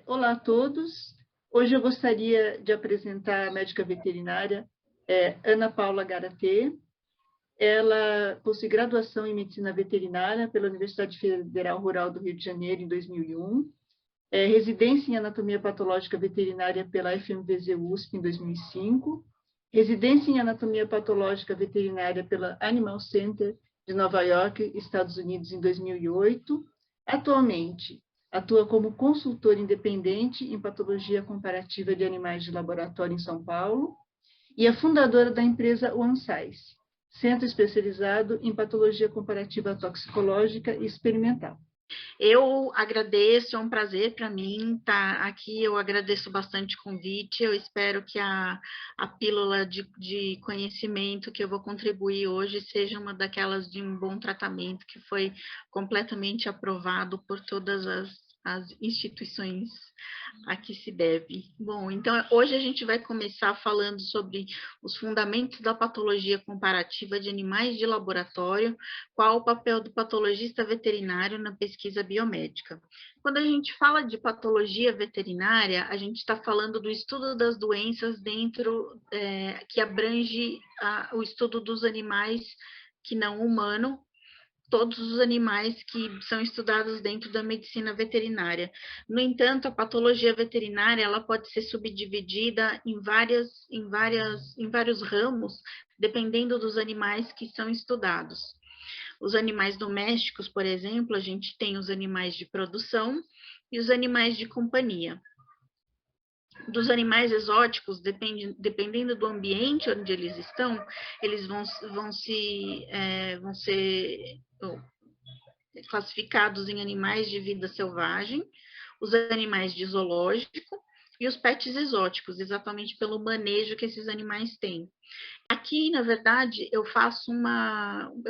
Olá a todos. Hoje eu gostaria de apresentar a médica veterinária Ana Paula Garatê. Ela possui graduação em Medicina Veterinária pela Universidade Federal Rural do Rio de Janeiro em 2001, residência em Anatomia Patológica Veterinária pela FMVZ-USP em 2005, residência em Anatomia Patológica Veterinária pela Animal Center de Nova York, Estados Unidos, em 2008. Atualmente, atua como consultora independente em patologia comparativa de animais de laboratório em São Paulo e é fundadora da empresa OneSize, centro especializado em patologia comparativa toxicológica e experimental. Eu agradeço, é um prazer para mim estar aqui, eu agradeço bastante o convite, eu espero que a pílula de conhecimento que eu vou contribuir hoje seja uma daquelas de um bom tratamento que foi completamente aprovado por todas as instituições a que se deve. Bom, então hoje a gente vai começar falando sobre os fundamentos da patologia comparativa de animais de laboratório, qual o papel do patologista veterinário na pesquisa biomédica. Quando a gente fala de patologia veterinária, a gente está falando do estudo das doenças dentro, que abrange o estudo dos animais que não humano, todos os animais que são estudados dentro da medicina veterinária. No entanto, a patologia veterinária ela pode ser subdividida em vários ramos, dependendo dos animais que são estudados. Os animais domésticos, por exemplo, a gente tem os animais de produção e os animais de companhia. Dos animais exóticos, dependendo do ambiente onde eles estão, eles vão ser classificados em animais de vida selvagem, os animais de zoológico e os pets exóticos, exatamente pelo manejo que esses animais têm. Aqui, na verdade, eu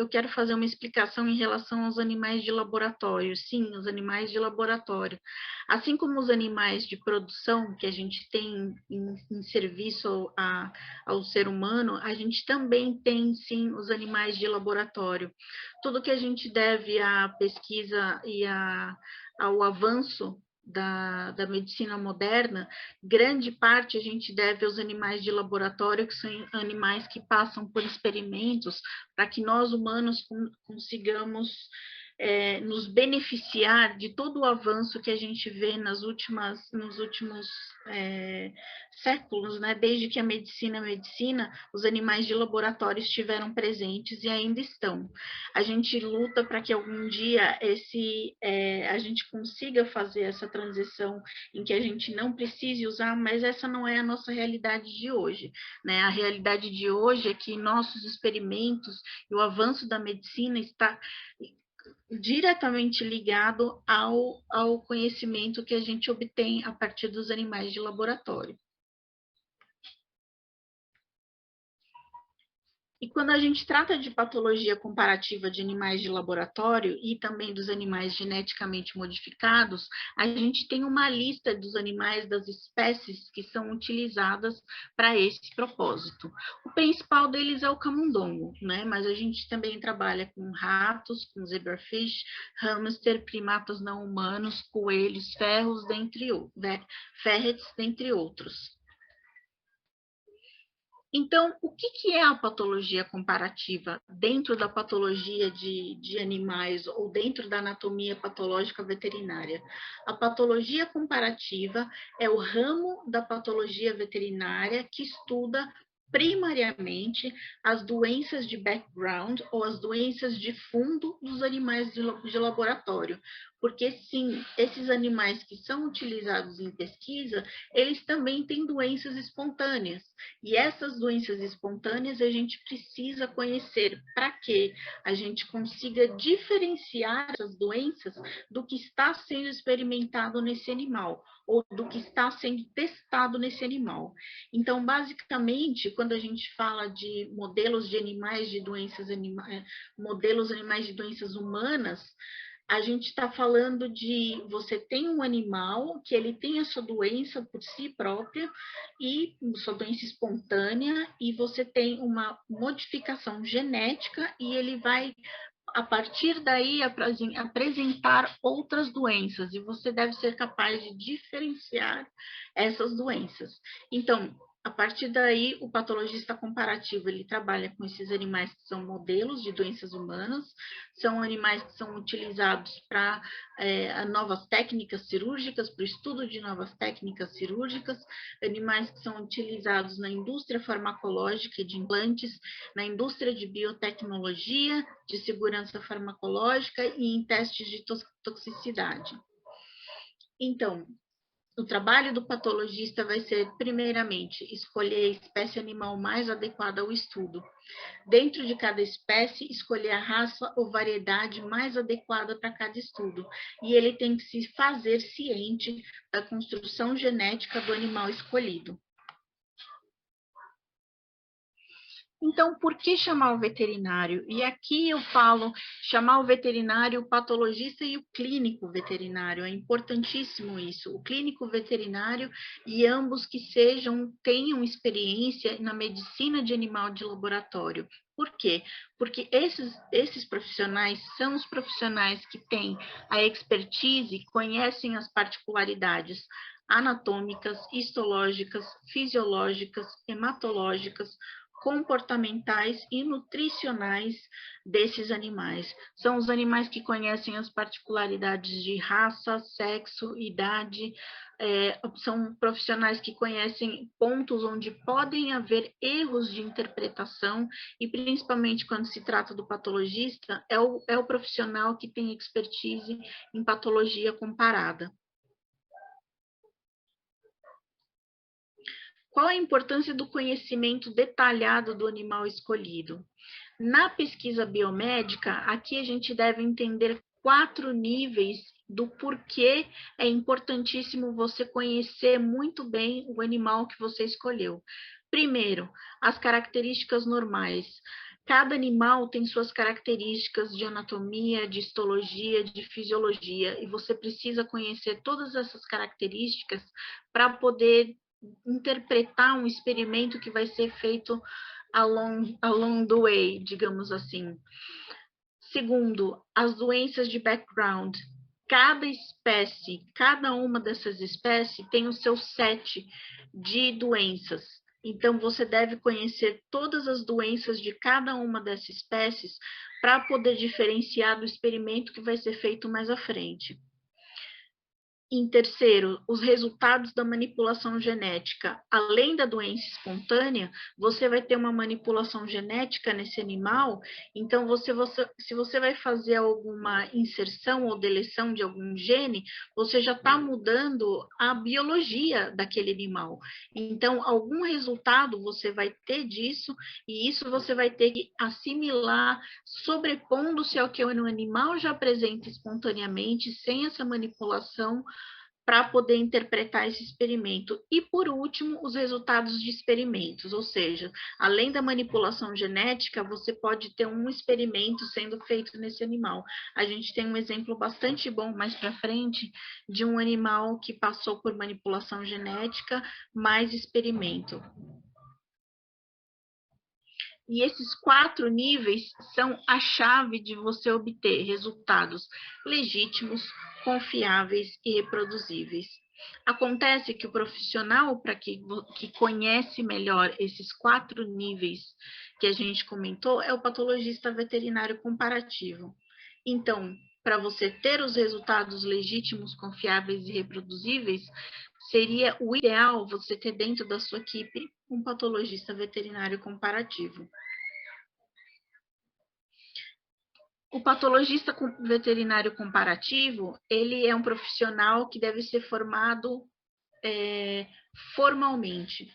quero fazer uma explicação em relação aos animais de laboratório. Sim, os animais de laboratório. Assim como os animais de produção que a gente tem em serviço ao ser humano, a gente também tem, sim, os animais de laboratório. Tudo que a gente deve à pesquisa e ao avanço da medicina moderna, grande parte a gente deve aos animais de laboratório, que são animais que passam por experimentos para que nós humanos consigamos nos beneficiar de todo o avanço que a gente vê nos últimos séculos, né? Desde que a medicina, os animais de laboratório estiveram presentes e ainda estão. A gente luta para que algum dia a gente consiga fazer essa transição em que a gente não precise usar, mas essa não é a nossa realidade de hoje, né? A realidade de hoje é que nossos experimentos e o avanço da medicina está diretamente ligado ao conhecimento que a gente obtém a partir dos animais de laboratório. E quando a gente trata de patologia comparativa de animais de laboratório e também dos animais geneticamente modificados, a gente tem uma lista dos animais, das espécies que são utilizadas para esse propósito. O principal deles é o camundongo, né? Mas a gente também trabalha com ratos, com zebrafish, hamster, primatas não humanos, coelhos, ferrets, dentre outros. Então, o que é a patologia comparativa dentro da patologia de animais ou dentro da anatomia patológica veterinária? A patologia comparativa é o ramo da patologia veterinária que estuda primariamente as doenças de background ou as doenças de fundo dos animais de laboratório, porque sim, esses animais que são utilizados em pesquisa, eles também têm doenças espontâneas, e essas doenças espontâneas a gente precisa conhecer para que a gente consiga diferenciar essas doenças do que está sendo experimentado nesse animal, ou do que está sendo testado nesse animal. Então, basicamente, quando a gente fala de modelos de animais de doenças modelos animais de doenças humanas, a gente está falando de você tem um animal que ele tem a sua doença por si própria e sua doença espontânea, e você tem uma modificação genética e ele vai a partir daí, apresentar outras doenças, e você deve ser capaz de diferenciar essas doenças. Então, a partir daí, o patologista comparativo, ele trabalha com esses animais que são modelos de doenças humanas, são animais que são utilizados para novas técnicas cirúrgicas, para o estudo de novas técnicas cirúrgicas, animais que são utilizados na indústria farmacológica e de implantes, na indústria de biotecnologia, de segurança farmacológica e em testes de toxicidade. Então, o trabalho do patologista vai ser, primeiramente, escolher a espécie animal mais adequada ao estudo. Dentro de cada espécie, escolher a raça ou variedade mais adequada para cada estudo. E ele tem que se fazer ciente da construção genética do animal escolhido. Então, por que chamar o veterinário? E aqui eu falo chamar o veterinário, o patologista e o clínico veterinário. É importantíssimo isso. O clínico veterinário e ambos que tenham experiência na medicina de animal de laboratório. Por quê? Porque esses profissionais são os profissionais que têm a expertise, conhecem as particularidades anatômicas, histológicas, fisiológicas, hematológicas, comportamentais e nutricionais desses animais. São os animais que conhecem as particularidades de raça, sexo, idade, são profissionais que conhecem pontos onde podem haver erros de interpretação e, principalmente quando se trata do patologista, é o profissional que tem expertise em patologia comparada. Qual a importância do conhecimento detalhado do animal escolhido? Na pesquisa biomédica, aqui a gente deve entender 4 níveis do porquê é importantíssimo você conhecer muito bem o animal que você escolheu. Primeiro, as características normais. Cada animal tem suas características de anatomia, de histologia, de fisiologia, e você precisa conhecer todas essas características para poder interpretar um experimento que vai ser feito along the way, digamos assim. Segundo, as doenças de background. Cada espécie, cada uma dessas espécies tem o seu set de doenças. Então, você deve conhecer todas as doenças de cada uma dessas espécies para poder diferenciar do experimento que vai ser feito mais à frente. Em terceiro, os resultados da manipulação genética. Além da doença espontânea, você vai ter uma manipulação genética nesse animal, então se você vai fazer alguma inserção ou deleção de algum gene, você já está mudando a biologia daquele animal. Então, algum resultado você vai ter disso, e isso você vai ter que assimilar, sobrepondo-se ao que o animal já apresenta espontaneamente, sem essa manipulação, para poder interpretar esse experimento. E, por último, os resultados de experimentos, ou seja, além da manipulação genética, você pode ter um experimento sendo feito nesse animal. A gente tem um exemplo bastante bom mais para frente de um animal que passou por manipulação genética mais experimento. E esses 4 níveis são a chave de você obter resultados legítimos, confiáveis e reproduzíveis. Acontece que o profissional que conhece melhor esses 4 níveis que a gente comentou é o patologista veterinário comparativo. Então, para você ter os resultados legítimos, confiáveis e reproduzíveis, seria o ideal você ter dentro da sua equipe um patologista veterinário comparativo. O patologista veterinário comparativo, ele é um profissional que deve ser formado formalmente.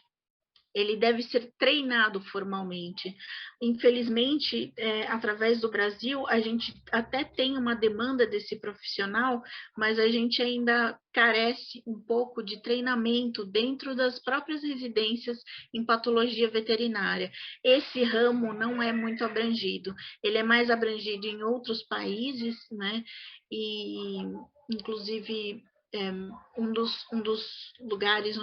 Ele deve ser treinado formalmente. Infelizmente, através do Brasil, a gente até tem uma demanda desse profissional, mas a gente ainda carece um pouco de treinamento dentro das próprias residências em patologia veterinária. Esse ramo não é muito abrangido, ele é mais abrangido em outros países, né? E, inclusive, um dos lugares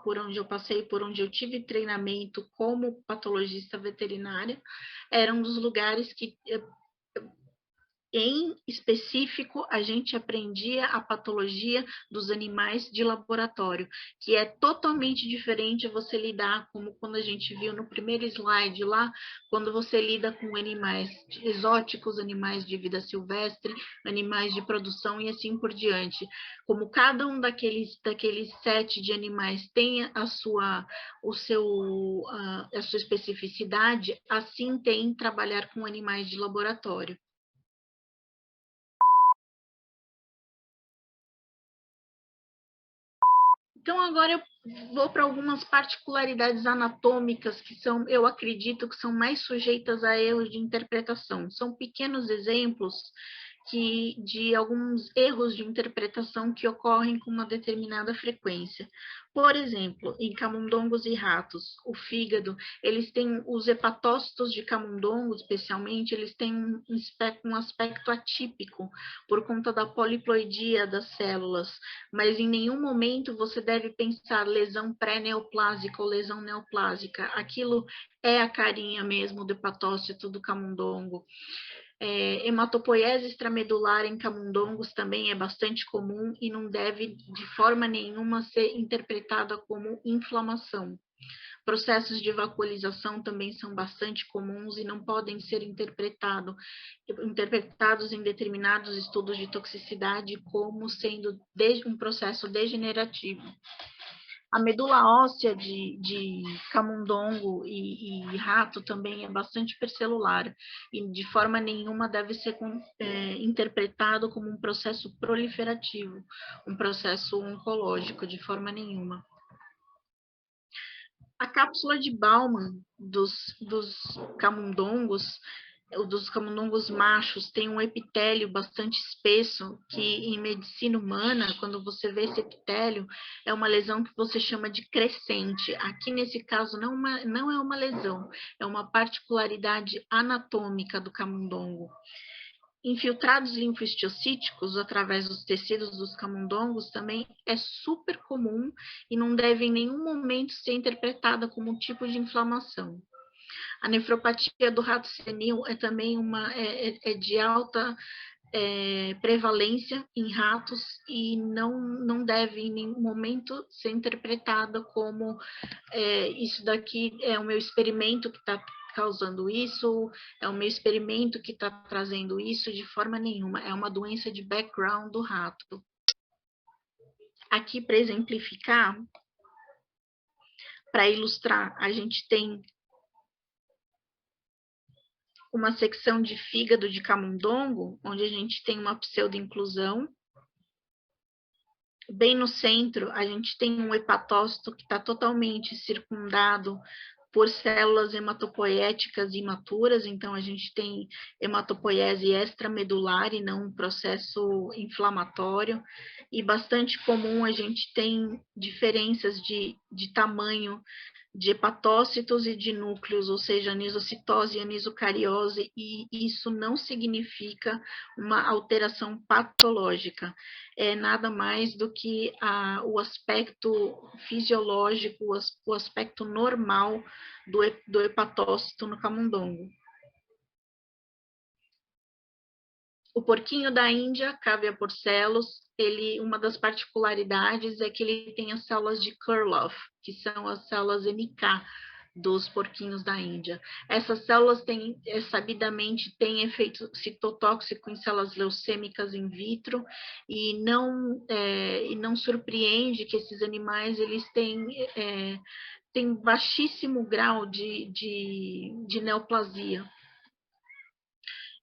por onde eu tive treinamento como patologista veterinária, era um dos lugares que em específico, a gente aprendia a patologia dos animais de laboratório, que é totalmente diferente você lidar, como quando a gente viu no primeiro slide lá, quando você lida com animais exóticos, animais de vida silvestre, animais de produção e assim por diante. Como cada um daqueles set de animais tem a sua especificidade, assim tem trabalhar com animais de laboratório. Então, agora eu vou para algumas particularidades anatômicas que são, eu acredito, que são mais sujeitas a erros de interpretação. São pequenos exemplos de alguns erros de interpretação que ocorrem com uma determinada frequência. Por exemplo, em camundongos e ratos, o fígado, eles têm os hepatócitos de camundongo, especialmente, eles têm um aspecto atípico por conta da poliploidia das células, mas em nenhum momento você deve pensar lesão pré-neoplásica ou lesão neoplásica. Aquilo é a carinha mesmo do hepatócito do camundongo. Hematopoiese extramedular em camundongos também é bastante comum e não deve de forma nenhuma ser interpretada como inflamação. Processos de vacuolização também são bastante comuns e não podem ser interpretados em determinados estudos de toxicidade como sendo um processo degenerativo. A medula óssea de camundongo e rato também é bastante hipercelular e de forma nenhuma deve ser interpretado como um processo proliferativo, um processo oncológico, de forma nenhuma. A cápsula de Bauman dos camundongos machos tem um epitélio bastante espesso, que em medicina humana, quando você vê esse epitélio, é uma lesão que você chama de crescente. Aqui, nesse caso, não é uma lesão, é uma particularidade anatômica do camundongo. Infiltrados linfohistiocytíticos através dos tecidos dos camundongos também é super comum e não deve em nenhum momento ser interpretada como um tipo de inflamação. A nefropatia do rato senil é também de alta prevalência em ratos e não deve em nenhum momento ser interpretada como isso daqui é o meu experimento que está causando isso, é o meu experimento que está trazendo isso, de forma nenhuma. É uma doença de background do rato. Aqui, para exemplificar, para ilustrar, a gente tem uma secção de fígado de camundongo, onde a gente tem uma pseudo-inclusão. Bem no centro, a gente tem um hepatócito que está totalmente circundado por células hematopoéticas imaturas, então a gente tem hematopoiese extramedular e não um processo inflamatório, e bastante comum a gente tem diferenças de tamanho de hepatócitos e de núcleos, ou seja, anisocitose e anisocariose, e isso não significa uma alteração patológica, é nada mais do que o aspecto fisiológico, o aspecto normal do hepatócito no camundongo. O porquinho da Índia, Cavia porcellus, uma das particularidades é que ele tem as células de Kurloff, que são as células NK dos porquinhos da Índia. Essas células sabidamente têm efeito citotóxico em células leucêmicas in vitro e não surpreende que esses animais eles têm baixíssimo grau de neoplasia.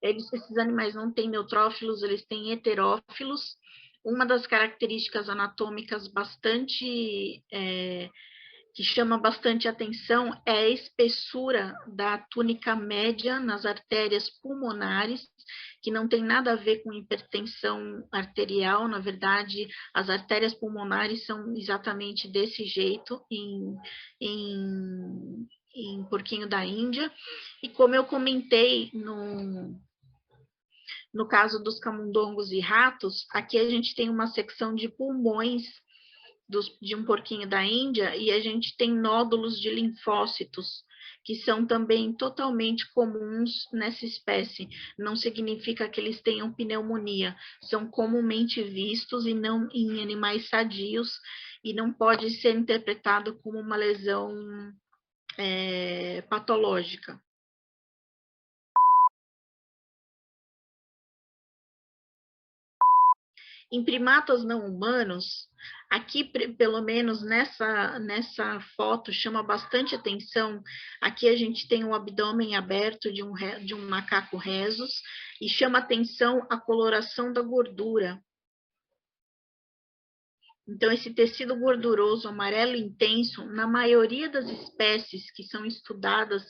Esses animais não têm neutrófilos, eles têm heterófilos. Uma das características anatômicas que chama bastante atenção é a espessura da túnica média nas artérias pulmonares, que não tem nada a ver com hipertensão arterial. Na verdade, as artérias pulmonares são exatamente desse jeito em porquinho da Índia. E como eu comentei no caso dos camundongos e ratos, aqui a gente tem uma secção de pulmões de um porquinho da Índia e a gente tem nódulos de linfócitos que são também totalmente comuns nessa espécie. Não significa que eles tenham pneumonia, são comumente vistos e não em animais sadios, e não pode ser interpretado como uma lesão patológica. Em primatas não humanos, aqui, pelo menos nessa foto, chama bastante atenção. Aqui a gente tem o abdômen aberto de um macaco rhesus e chama atenção a coloração da gordura. Então, esse tecido gorduroso amarelo intenso, na maioria das espécies que são estudadas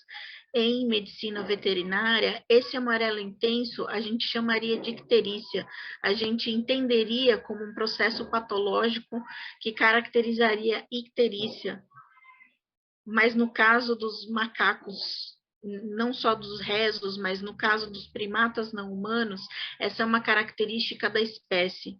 em medicina veterinária, esse amarelo intenso a gente chamaria de icterícia. A gente entenderia como um processo patológico que caracterizaria icterícia. Mas no caso dos macacos, não só dos rhesus, mas no caso dos primatas não humanos, essa é uma característica da espécie.